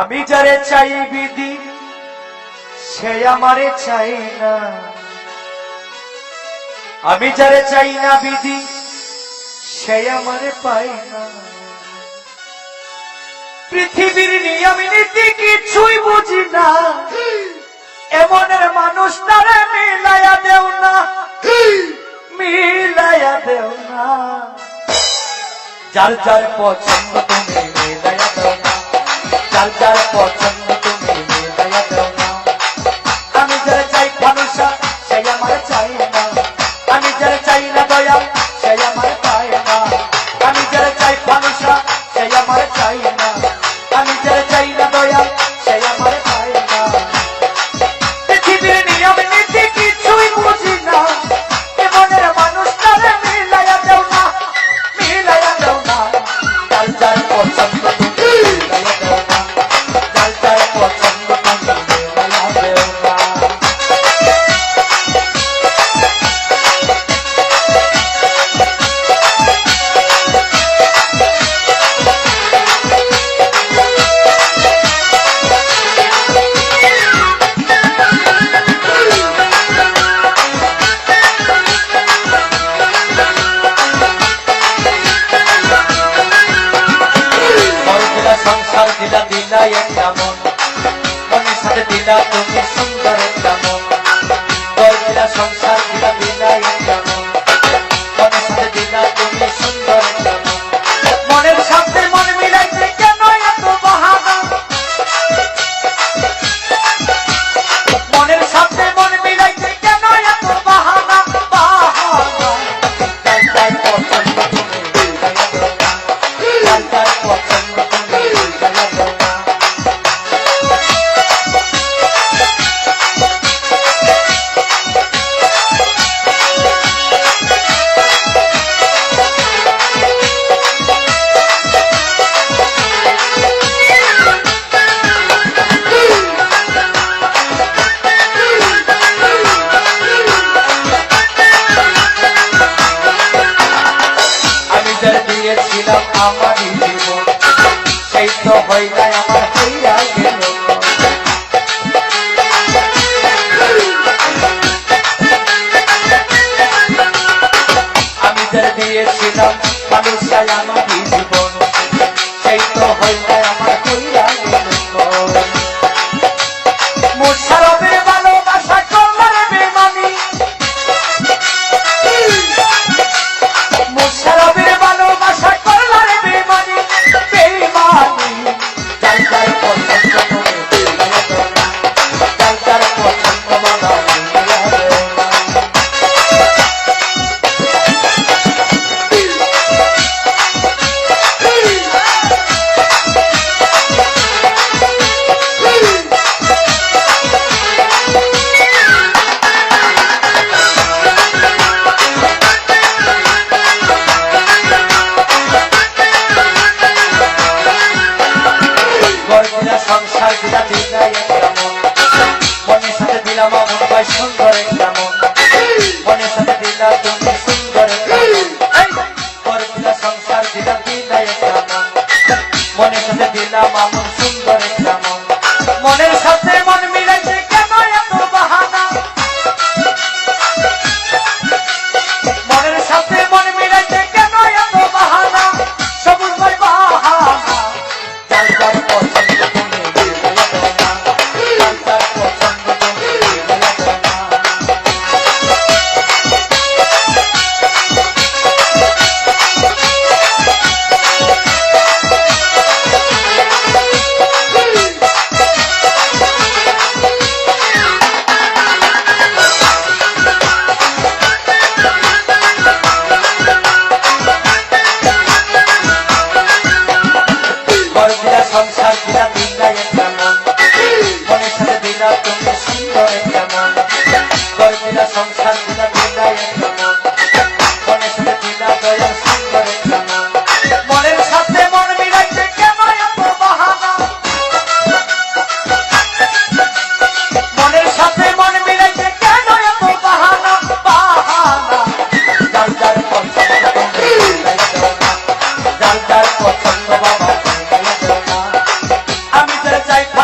আমি যারে চাই বিধি সে আমারে চাই না, আমি যারে চাই না বিধি সে আমারে পাই না। পৃথিবীর নিয়ম নীতি কিছুই বুঝি না, এমনের মানুষ তারে মিলাইয়া দেও না, মিলাইয়া দেও না। যার যার পছন্দ তুমি মিলাইয়া দেও না, যার যার পছন্দ তুমি মিলাইয়া দেও না। আমি যারা চাই মানুষা সে আমার চাই না, আমি যারা চাই না দয়া সে আমার পায় না। আমি যারা চাই মানুষা সে আমার চাই না, আমি যারা চাই না দয়া সে আমার পায় না। পৃথিবীর নিয়ম নীতি কিছুই বুঝি না, এমনের মানুষ তারে মিলাইয়া দেও না, মিলাইয়া দেও না। যার যার পছন্দ তুমি মিলাইয়া দেও না, যার যার পছন্দ তুমি মিলাইয়া দেও না। সংসার দিলা দিলা একটা মন, মনের সাথে দিলা তুমি সুন্দর একটা মন। দিলা সংসার দিলা দিলা একটা মন, মনের সাথে দিলা তুমি সুন্দর একটা মন। মনের সাথে মন মিলাইতে কেন এত বাহানা, মনের সাথে মন মিলাইতে কেন এত বাহানা, বাহানা। যার যার পছন্দ তুমি মিলাইয়া দেও না, যার যার পছন্দ তুমি মিলাইয়া দেও না। আমি যার দিয়েছিলাম আমারই জীবন, সেই তো হইলাই আমার হইয়া গেল। আমি যার দিয়েছিলাম মানুষাই আমারই জীবন, সেই তো হইলাই আমার হইয়া গেল। মুশারফের ভালোবাসা করলার বেমানি, মুশারফের ভালোবাসা করলার বেমানি, বেমানি। যার যার পছন্দ তুমি মিলাইয়া দেও না, যার যার পছন্দ বাবা মিলাইয়া দেও না। সংসার দিলা দিলা একটা মন, মনের সাথে দিলাম মন ভাই সুন্দর একটা মন, মনের সাথে দিলা তুমি সুন্দর একটা মন। দিলা সংসার দিলা দিলা একটা মন, মনের সাথে দিলাম মন সুন্দর একটা মন। মনের সাথে মন মিলাইতে কেন এত বাহানা, মনের সাথে মন মিলাইতে কেন এত বাহানা, সবুজ ভাই বাহানা। যার যার পছন্দ তুমি মিলাইয়া দেও না, যার যার পছন্দ তুমি মিলাইয়া দেও না। সংসার দিলা দিলা একটা মন, মনের সাথে দিলা তুমি সুন্দর একটা মন। দিলা সংসার দিলা দিলা একটা মন, মনের সাথে দিলা দয়া সুন্দর একটা মন। মনের সাথে মন মিলাইতে কেন এত বাহানা, মনের সাথে মন মিলাইতে কেন এত বাহানা, বাহানা। যার যার পছন্দ তুমি মিলাইয়া দেও না, যার যার পছন্দ বাবা মিলাইয়া দেও না। আমি যারা চাই